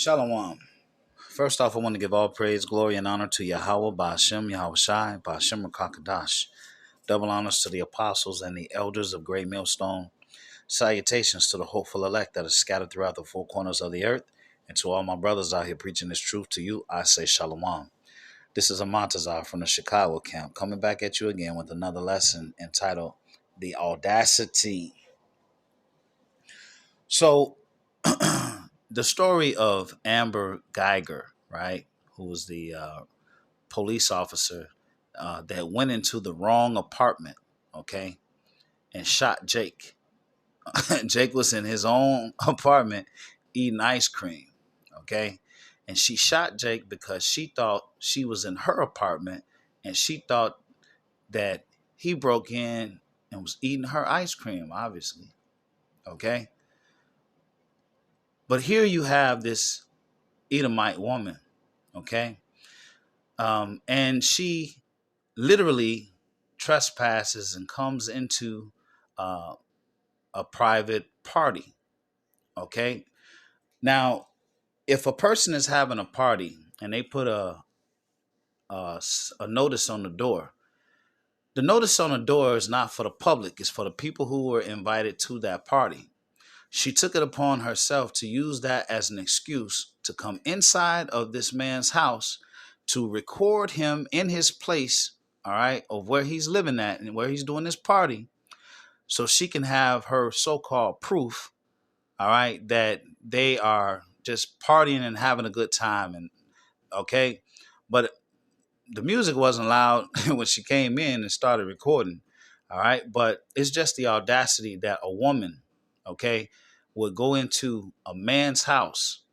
Shalom. First off, I want to give all praise, glory, and honor to Yahweh, Ba'ashem, Yahweh Shai, Ba'ashem Rakakadash. Double honors to the apostles and the elders of Great Millstone. Salutations to the hopeful elect that are scattered throughout the four corners of the earth. And to all my brothers out here preaching this truth to you, I say Shalom. This is a Montazar from the Chicago camp, coming back at you again with another lesson entitled The Audacity. So, the story of Amber Geiger, right, who was the police officer that went into the wrong apartment, okay, and shot Jake. Jake was in his own apartment eating ice cream, okay, and she shot Jake because she thought she was in her apartment and she thought that he broke in and was eating her ice cream, obviously, okay. But here you have this Edomite woman, okay? And she literally trespasses and comes into a private party, okay? Now, if a person is having a party and they put a notice on the door, the notice on the door is not for the public, it's for the people who were invited to that party. She took it upon herself to use that as an excuse to come inside of this man's house to record him in his place, all right, of where he's living at and where he's doing this party, so she can have her so-called proof, all right, that they are just partying and having a good time. And okay, but the music wasn't loud when she came in and started recording, all right, but it's just the audacity that a woman, okay, would go into a man's house.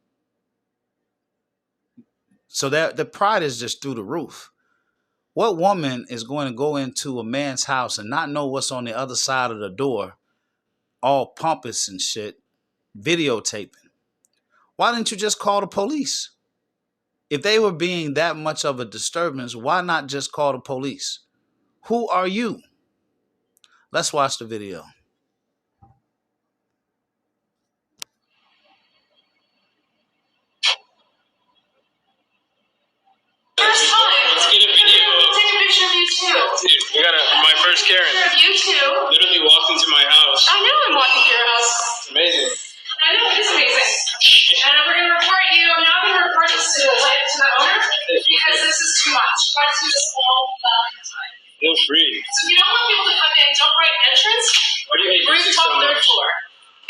So that the pride is just through the roof. What woman is going to go into a man's house and not know what's on the other side of the door, all pompous and shit, videotaping? Why didn't you just call the police? If they were being that much of a disturbance, why not just call the police? Who are you? Let's watch the video. First time. Let's get a video. Take a picture of you too. Dude, we got my first Karen. You too. Literally walked into my house. I know I'm walking to your house. It's amazing. I know, it is amazing. And we're going to report you. I'm not going to report this to the owner because this is too much. Try to do this all the time. Feel free. So you don't want people to come in. Don't write entrance. Why do you hate this so much? Third floor.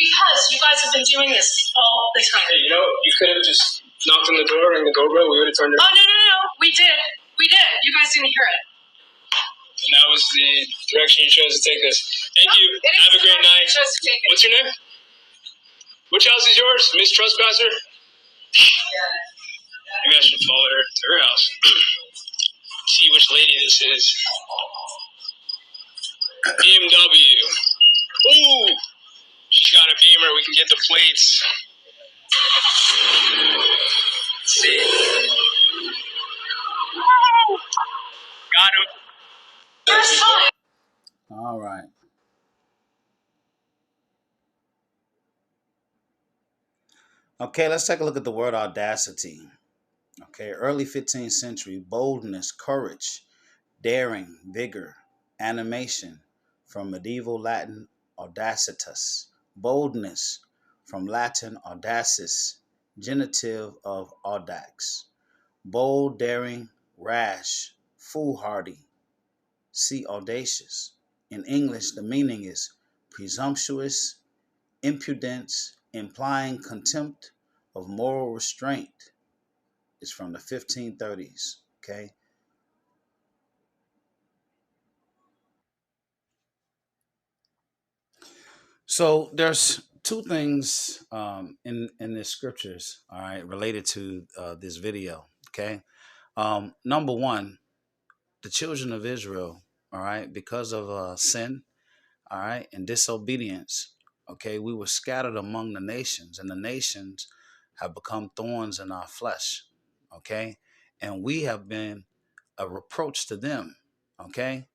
Because you guys have been doing this all the time. Hey, you could have just knocked on the door and the GoPro, we would have turned it. Oh, no. We did. You guys didn't hear it. And that was the direction you chose to take this. Thank you. Have a great night. What's your name? Which house is yours? Miss Trespasser? Maybe I should follow her to her house. See which lady this is. BMW. Ooh! She's got a Beamer. We can get the plates. Let's see. Got him. First time. All right. Okay, let's take a look at the word audacity. Okay, early 15th century, boldness, courage, daring, vigor, animation, from medieval Latin audacitas. Boldness, from Latin audacis, genitive of audax. Bold, daring, rash, foolhardy. See audacious. In English, the meaning is presumptuous, impudence, implying contempt of moral restraint. It's from the 1530s, okay? So there's two things in the scriptures, all right, related to this video, okay? Number one, the children of Israel, all right, because of sin, all right, and disobedience, okay, we were scattered among the nations, and the nations have become thorns in our flesh, okay, and we have been a reproach to them, okay.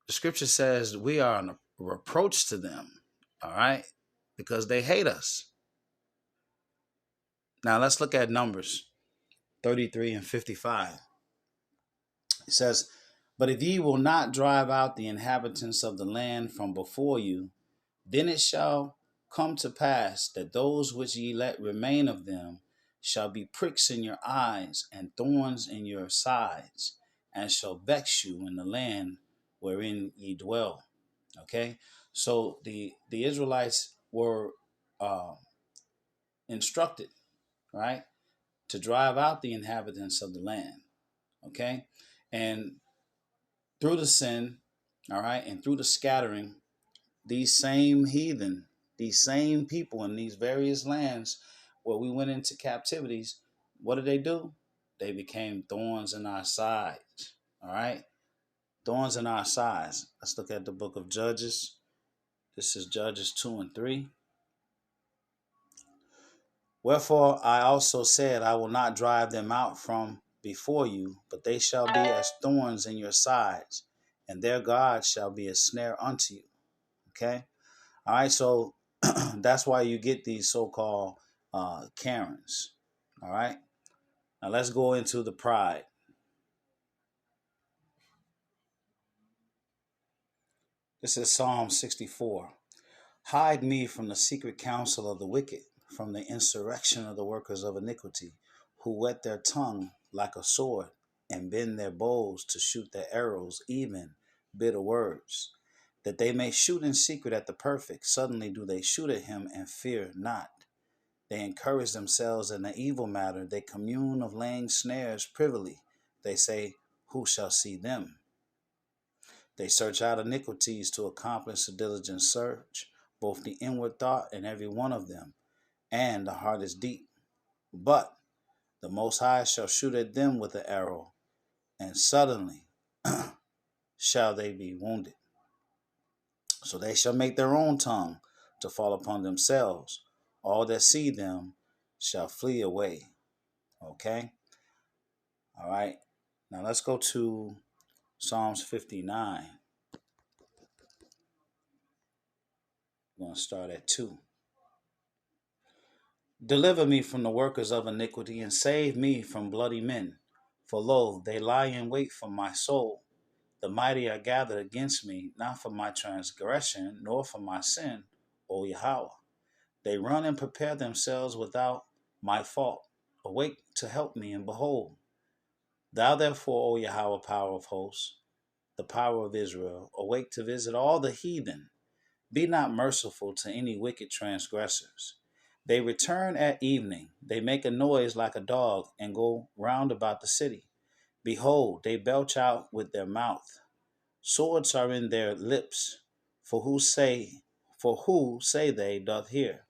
The scripture says we are a reproach to them, all right, because they hate us. Now let's look at Numbers 33 and 55. It says, "But if ye will not drive out the inhabitants of the land from before you, then it shall come to pass that those which ye let remain of them shall be pricks in your eyes and thorns in your sides, and shall vex you in the land wherein ye dwell." Okay, so the Israelites were uh, instructed, right, to drive out the inhabitants of the land. Okay, and through the sin, all right, and through the scattering, these same heathen, these same people in these various lands where we went into captivities, what did they do? They became thorns in our sides. All right? Thorns in our sides. Let's look at the book of Judges. This is Judges 2 and 3. "Wherefore I also said, I will not drive them out from before you, but they shall be as thorns in your sides, and their God shall be a snare unto you." Okay? All right, so that's why you get these so-called Karens. All right, now let's go into the pride. This is Psalm 64. "Hide me from the secret counsel of the wicked, from the insurrection of the workers of iniquity, who whet their tongue like a sword, and bend their bows to shoot their arrows, even bitter words. That they may shoot in secret at the perfect, suddenly do they shoot at him and fear not. They encourage themselves in the evil matter. They commune of laying snares privily. They say, who shall see them? They search out iniquities to accomplish a diligent search, both the inward thought and every one of them, and the heart is deep. But the Most High shall shoot at them with the arrow, and suddenly shall they be wounded. So they shall make their own tongue to fall upon themselves. All that see them shall flee away." Okay? All right. Now let's go to Psalms 59. We're going to start at 2. "Deliver me from the workers of iniquity, and save me from bloody men. For lo, they lie in wait for my soul. The mighty are gathered against me, not for my transgression, nor for my sin, O Yahweh. They run and prepare themselves without my fault. Awake to help me, and behold, thou therefore, O Yahweh, power of hosts, the power of Israel, awake to visit all the heathen. Be not merciful to any wicked transgressors. They return at evening. They make a noise like a dog, and go round about the city. Behold, they belch out with their mouth. Swords are in their lips. For who say they doth hear?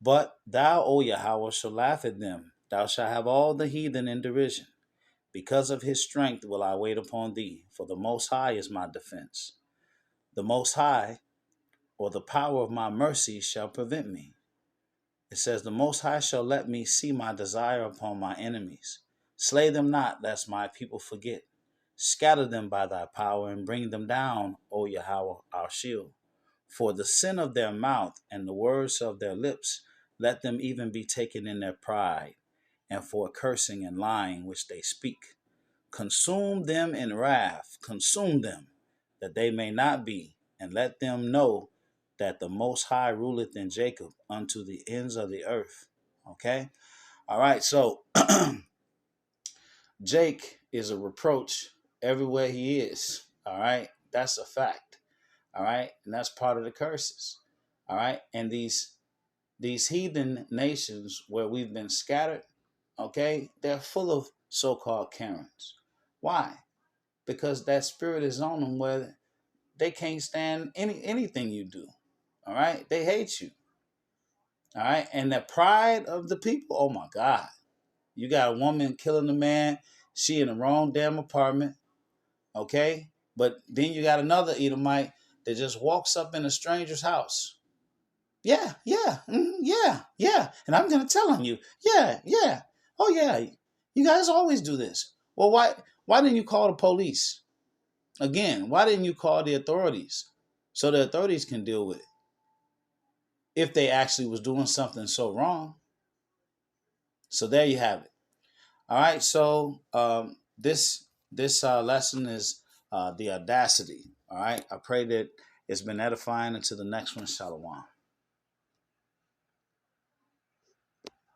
But thou, O Yahweh, shall laugh at them. Thou shalt have all the heathen in derision. Because of his strength will I wait upon thee, for the Most High is my defense. The Most High, or the power of my mercy, shall prevent me." It says, "The Most High shall let me see my desire upon my enemies. Slay them not, lest my people forget. Scatter them by thy power, and bring them down, O Yahweh, our shield. For the sin of their mouth and the words of their lips, let them even be taken in their pride, and for cursing and lying which they speak. Consume them in wrath, consume them, that they may not be, and let them know that the Most High ruleth in Jacob unto the ends of the earth." Okay? All right, so Jake is a reproach everywhere he is. All right? That's a fact. All right? And that's part of the curses. All right? And these heathen nations where we've been scattered, okay, they're full of so-called Karens. Why? Because that spirit is on them where they can't stand anything you do. All right? They hate you. All right? And the pride of the people, oh my God. You got a woman killing a man. She in the wrong damn apartment. Okay? But then you got another Edomite that just walks up in a stranger's house. Yeah, yeah, yeah, yeah. And I'm going to tell on you. Yeah, yeah. Oh, yeah. You guys always do this. Well, why didn't you call the police? Again, why didn't you call the authorities so the authorities can deal with it if they actually was doing something so wrong? So there you have it. All right. So this lesson is the Audacity. All right. I pray that it's been edifying. Until the next one, Shalom.